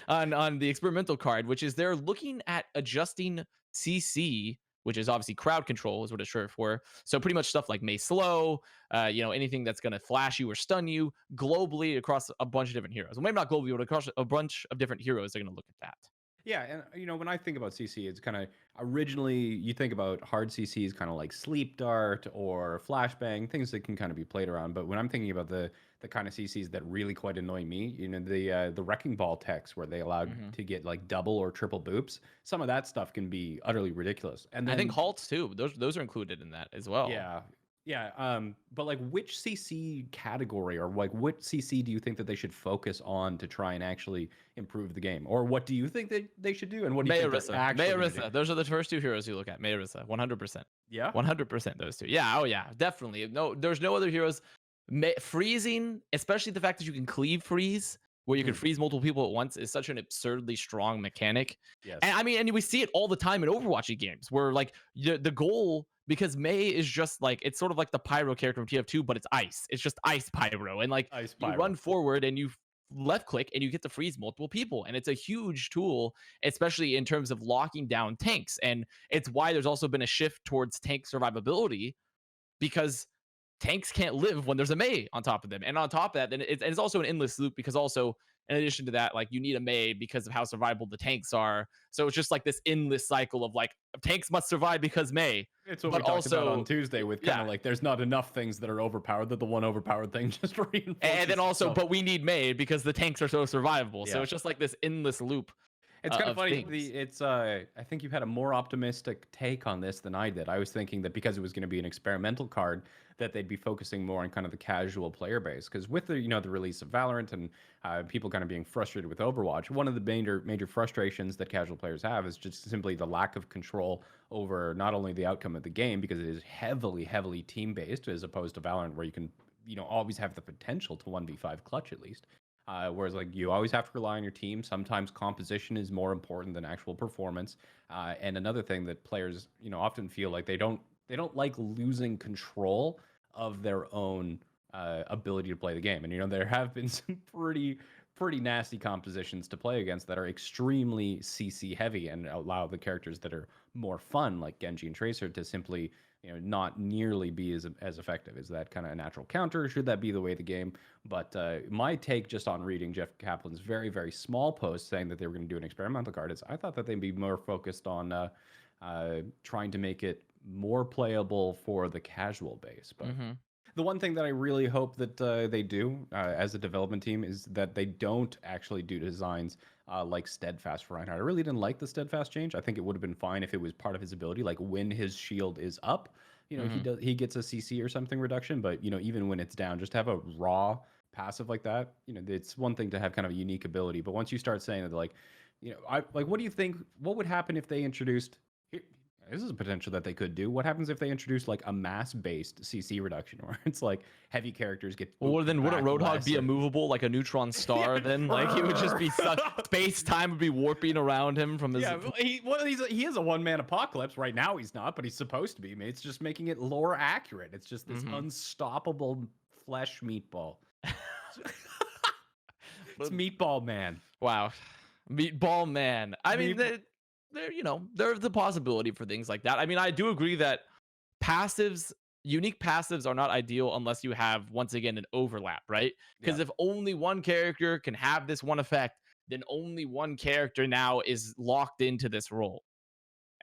on the experimental card, which is they're looking at adjusting CC, which is obviously crowd control, is what it's short for. So pretty much stuff like May slow, anything that's going to flash you or stun you globally across a bunch of different heroes. Well, maybe not globally, but across a bunch of different heroes. They're going to look at that. Yeah, and when I think about CC, it's kind of originally you think about hard CCs, kind of like Sleep Dart or Flashbang, things that can kind of be played around. But when I'm thinking about the kind of CCs that really quite annoy me, the Wrecking Ball techs where they allowed Mhm. to get like double or triple boops, some of that stuff can be utterly ridiculous. And I think then halts too. Those are included in that as well. yeah. Yeah, but like which CC category or like what CC do you think that they should focus on to try and actually improve the game? Or what do you think that they should do and what do you think they're actually going to do? Mayarissa. Those are the first two heroes you look at. Mayarissa, 100%. Yeah? 100% those two. Yeah, oh yeah, definitely. No, there's no other heroes. Freezing, especially the fact that you can cleave freeze, where you can Mhm. freeze multiple people at once, is such an absurdly strong mechanic. And Yes. I mean, and we see it all the time in Overwatch games, where like the goal, because Mei is just like, it's sort of like the pyro character from TF2, but it's ice. It's just ice pyro, and like Ice you Pyro. run forward and you left click and you get to freeze multiple people, and it's a huge tool, especially in terms of locking down tanks. And it's why there's also been a shift towards tank survivability, because tanks can't live when there's a Mei on top of them. And on top of that, then it's also an endless loop, because also in addition to that, like you need a Mei because of how survivable the tanks are. So it's just like this endless cycle of like tanks must survive because Mei. It's what But we talked about on also, Tuesday with kind yeah. of like there's not enough things that are overpowered that the one overpowered thing just And then reinforces also, itself. but we need Mei because the tanks are so survivable. So Yeah. it's just like this endless loop It's kind of of funny. things. I think you had a more optimistic take on this than I did. I was thinking that because it was going to be an experimental card, that they'd be focusing more on kind of the casual player base. Because with the release of Valorant and people kind of being frustrated with Overwatch, one of the major frustrations that casual players have is just simply the lack of control over not only the outcome of the game, because it is heavily team based as opposed to Valorant, where you can always have the potential to 1v5 clutch at least. Whereas like you always have to rely on your team. Sometimes composition is more important than actual performance. And another thing that players often feel like they don't like losing control of their own ability to play the game. And there have been some pretty nasty compositions to play against that are extremely CC heavy and allow the characters that are more fun, like Genji and Tracer, to simply not nearly be as effective. Is that kind of a natural counter? Should that be the way of the game? But my take just on reading Jeff Kaplan's very small post saying that they were going to do an experimental card is I thought that they'd be more focused on trying to make it more playable for the casual base. But Hmm. the one thing that I really hope that they do as a development team is that they don't actually do designs like Steadfast for Reinhardt. I really didn't like the Steadfast change. I think it would have been fine if it was part of his ability, like when his shield is up, Hmm. he gets a CC or something reduction. But even when it's down, just have a raw passive like that. It's one thing to have kind of a unique ability, but once you start saying that, like, what do you think? What would happen if they introduced? This is a potential that they could do. What happens if they introduce like a mass-based CC reduction, where it's like heavy characters get Well, booped then wouldn't back Roadhog less, be or immovable like a neutron star? Then like he would just be stuck. Space time would be warping around him from his. yeah, he is a one-man apocalypse right now. He's not, but he's supposed to be. It's just making it lore accurate. It's just this Mhm. unstoppable flesh meatball. It's But Meatball Man. wow, Meatball Man. I mean, Meat- there's the possibility for things like that. I mean, I do agree that passives, unique passives, are not ideal unless you have, once again, an overlap, right? yeah. Because if only one character can have this one effect, then only one character now is locked into this role,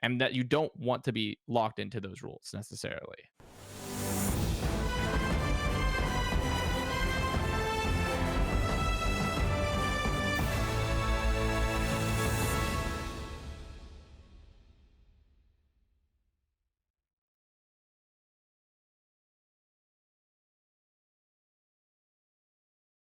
and that you don't want to be locked into those rules necessarily.